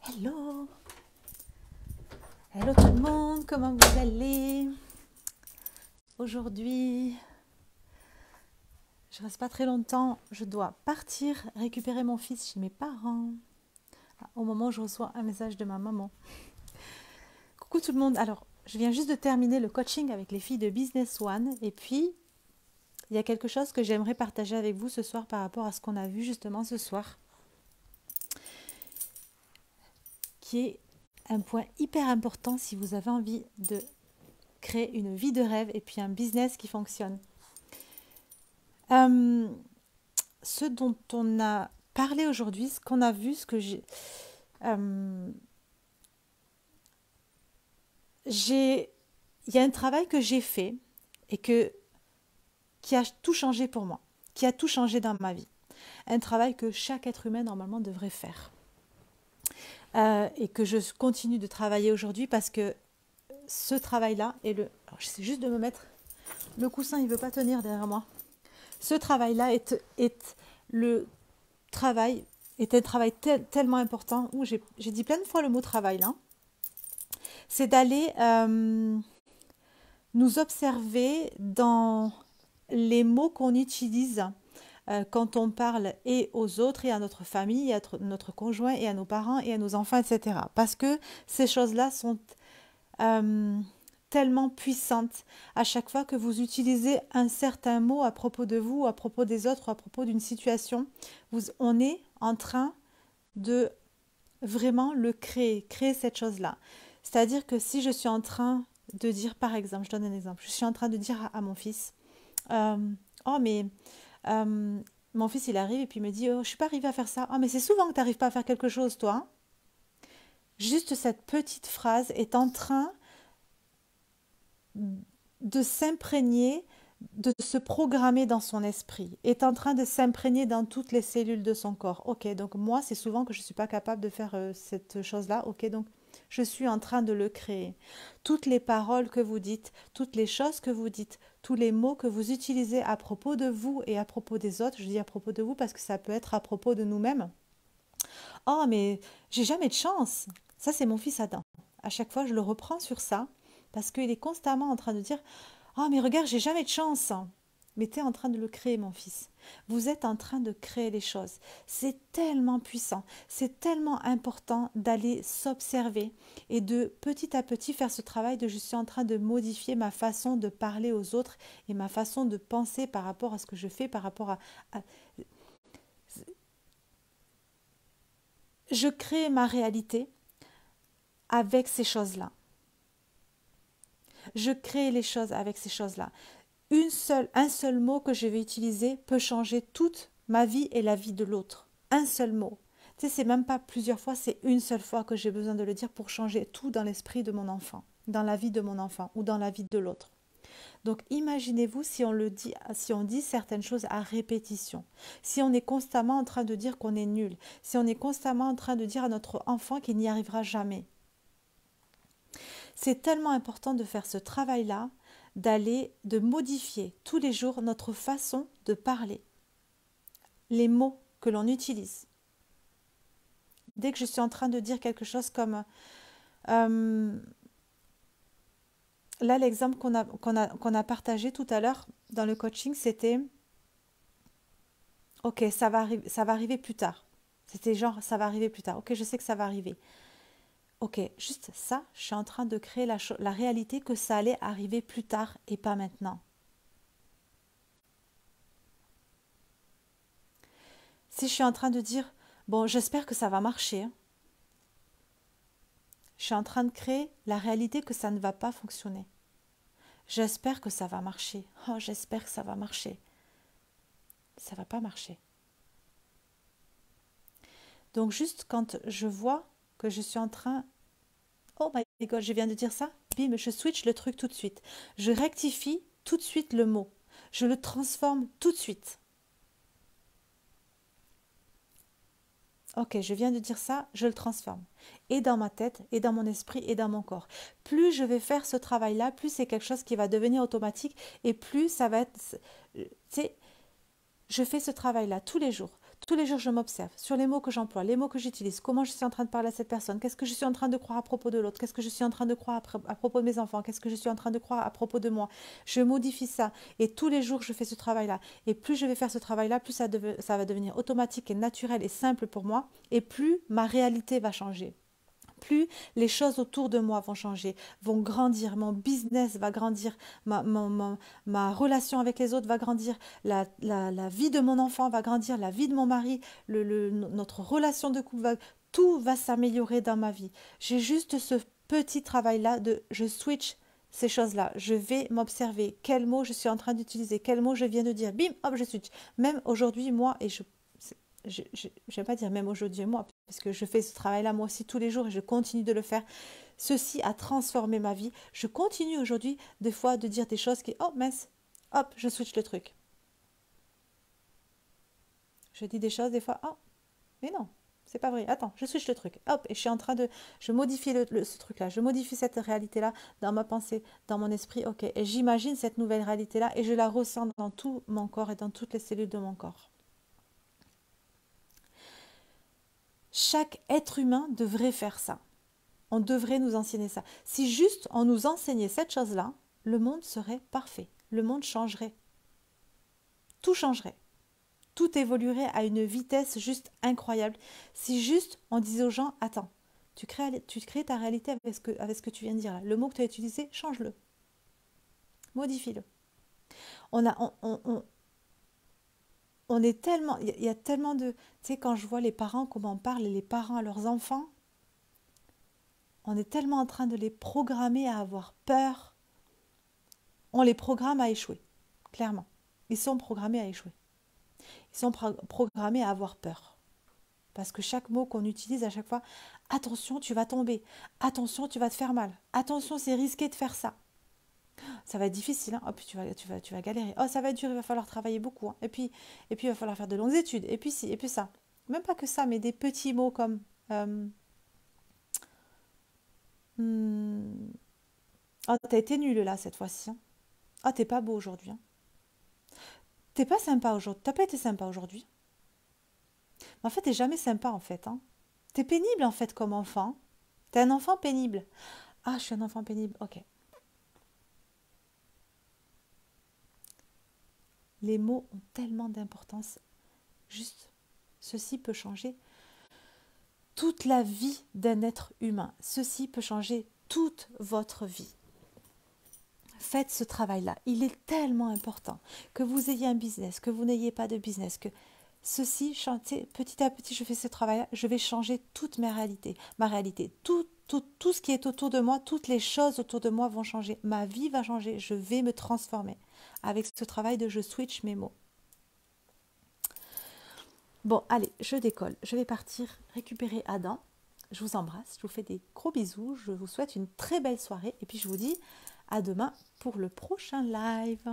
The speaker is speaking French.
Hello, hello tout le monde, comment vous allez? Aujourd'hui, je reste pas très longtemps, je dois partir récupérer mon fils chez mes parents. Au moment où je reçois un message de ma maman. Coucou tout le monde, alors je viens juste de terminer le coaching avec les filles de Business One et puis il y a quelque chose que j'aimerais partager avec vous ce soir par rapport à ce qu'on a vu justement ce soir, qui est un point hyper important si vous avez envie de créer une vie de rêve et puis un business qui fonctionne. Ce dont on a parlé aujourd'hui, ce qu'on a vu, il y a un travail que j'ai fait et qui a tout changé pour moi, qui a tout changé dans ma vie. Un travail que chaque être humain normalement devrait faire. Et que je continue de travailler aujourd'hui parce que ce travail-là est le... Alors j'essaie juste de me mettre... Le coussin, il ne veut pas tenir derrière moi. Ce travail-là est le travail, est un travail tellement important, où j'ai dit plein de fois le mot travail là, c'est d'aller nous observer dans les mots qu'on utilise quand on parle et aux autres et à notre famille, et à notre conjoint et à nos parents et à nos enfants, etc. Parce que ces choses-là sont tellement puissantes. À chaque fois que vous utilisez un certain mot à propos de vous, à propos des autres, ou à propos d'une situation, on est en train de vraiment le créer cette chose-là. C'est-à-dire que si je suis en train de dire, par exemple, je donne un exemple, je suis en train de dire à mon fils, oh mais mon fils il arrive et puis il me dit, oh je suis pas arrivé à faire ça, oh mais c'est souvent que tu n'arrives pas à faire quelque chose toi, hein. Juste cette petite phrase est en train de s'imprégner, de se programmer dans son esprit, est en train de s'imprégner dans toutes les cellules de son corps. Ok, donc moi, c'est souvent que je ne suis pas capable de faire cette chose-là. Ok, donc je suis en train de le créer. Toutes les paroles que vous dites, toutes les choses que vous dites, tous les mots que vous utilisez à propos de vous et à propos des autres, je dis à propos de vous parce que ça peut être à propos de nous-mêmes. Oh, mais j'ai jamais de chance. Ça, c'est mon fils Adam. À chaque fois, je le reprends sur ça parce qu'il est constamment en train de dire, oh, mais regarde, j'ai jamais de chance. Mais tu es en train de le créer, mon fils. Vous êtes en train de créer les choses. C'est tellement puissant, c'est tellement important d'aller s'observer et de petit à petit faire ce travail de je suis en train de modifier ma façon de parler aux autres et ma façon de penser par rapport à ce que je fais, par rapport à... Je crée ma réalité avec ces choses-là. Je crée les choses avec ces choses-là. Un seul mot que je vais utiliser peut changer toute ma vie et la vie de l'autre. Un seul mot. Tu sais, c'est même pas plusieurs fois, c'est une seule fois que j'ai besoin de le dire pour changer tout dans l'esprit de mon enfant, dans la vie de mon enfant ou dans la vie de l'autre. Donc imaginez-vous si on dit certaines choses à répétition, si on est constamment en train de dire qu'on est nul, si on est constamment en train de dire à notre enfant qu'il n'y arrivera jamais. C'est tellement important de faire ce travail-là, de modifier tous les jours notre façon de parler, les mots que l'on utilise. Dès que je suis en train de dire quelque chose comme là, l'exemple qu'on a partagé tout à l'heure dans le coaching, c'était ok, ça va arriver plus tard. C'était genre ça va arriver plus tard. Ok, je sais que ça va arriver. Ok, juste ça, je suis en train de créer la réalité que ça allait arriver plus tard et pas maintenant. Si je suis en train de dire, bon, j'espère que ça va marcher, hein, je suis en train de créer la réalité que ça ne va pas fonctionner. J'espère que ça va marcher. Oh, j'espère que ça va marcher. Ça ne va pas marcher. Donc juste quand je vois que je suis en train... Oh my god, je viens de dire ça. Bim, je switch le truc tout de suite. Je rectifie tout de suite le mot. Je le transforme tout de suite. Ok, je viens de dire ça, je le transforme. Et dans ma tête, et dans mon esprit, et dans mon corps. Plus je vais faire ce travail-là, plus c'est quelque chose qui va devenir automatique, et plus ça va être... Tu sais, je fais ce travail-là tous les jours. Tous les jours, je m'observe sur les mots que j'emploie, les mots que j'utilise, comment je suis en train de parler à cette personne, qu'est-ce que je suis en train de croire à propos de l'autre, qu'est-ce que je suis en train de croire à propos de mes enfants, qu'est-ce que je suis en train de croire à propos de moi. Je modifie ça et tous les jours, je fais ce travail-là. Et plus je vais faire ce travail-là, plus ça va devenir automatique et naturel et simple pour moi et plus ma réalité va changer. Plus les choses autour de moi vont changer, vont grandir, mon business va grandir, ma relation avec les autres va grandir, la vie de mon enfant va grandir, la vie de mon mari, notre relation de couple va... Tout va s'améliorer dans ma vie. J'ai juste ce petit travail-là de je switch ces choses-là. Je vais m'observer quels mots je suis en train d'utiliser, quels mots je viens de dire. Bim, hop, je switch. Même aujourd'hui, moi, et je ne vais pas dire même aujourd'hui moi, parce que je fais ce travail-là moi aussi tous les jours et je continue de le faire. Ceci a transformé ma vie. Je continue aujourd'hui des fois de dire des choses qui, oh mince, hop, je switch le truc. Je dis des choses des fois, oh, mais non, c'est pas vrai. Attends, je switch le truc. Hop, et je suis en train de, je modifie ce truc-là, je modifie cette réalité-là dans ma pensée, dans mon esprit, ok. Et j'imagine cette nouvelle réalité-là et je la ressens dans tout mon corps et dans toutes les cellules de mon corps. Chaque être humain devrait faire ça. On devrait nous enseigner ça. Si juste on nous enseignait cette chose-là, le monde serait parfait. Le monde changerait. Tout changerait. Tout évoluerait à une vitesse juste incroyable. Si juste on disait aux gens, attends, tu crées ta réalité avec ce que tu viens de dire là. Le mot que tu as utilisé, change-le. Modifie-le. On est tellement, il y a tellement de, tu sais, quand je vois les parents, comment parlent les parents à leurs enfants, on est tellement en train de les programmer à avoir peur. On les programme à échouer, clairement. Ils sont programmés à échouer. Ils sont programmés à avoir peur. Parce que chaque mot qu'on utilise à chaque fois, attention, tu vas tomber. Attention, tu vas te faire mal. Attention, c'est risqué de faire ça. Ça va être difficile, hein. Oh, puis tu vas galérer. Oh, ça va être dur, il va falloir travailler beaucoup, hein. Et puis, il va falloir faire de longues études. Et puis ci, et puis ça. Même pas que ça, mais des petits mots comme... oh, t'as été nul là cette fois-ci, hein. Oh, t'es pas beau aujourd'hui, hein. T'es pas sympa aujourd'hui. T'as pas été sympa aujourd'hui. Mais en fait, t'es jamais sympa en fait, hein. T'es pénible en fait comme enfant. T'es un enfant pénible. Ah, je suis un enfant pénible. Ok. Les mots ont tellement d'importance. Juste, ceci peut changer toute la vie d'un être humain. Ceci peut changer toute votre vie. Faites ce travail-là. Il est tellement important que vous ayez un business, que vous n'ayez pas de business, que ceci, petit à petit, je fais ce travail-là, je vais changer toute ma réalité. Tout ce qui est autour de moi, toutes les choses autour de moi vont changer. Ma vie va changer. Je vais me transformer avec ce travail de je switch mes mots. Bon, allez, je décolle. Je vais partir récupérer Adam. Je vous embrasse, je vous fais des gros bisous. Je vous souhaite une très belle soirée et puis je vous dis à demain pour le prochain live.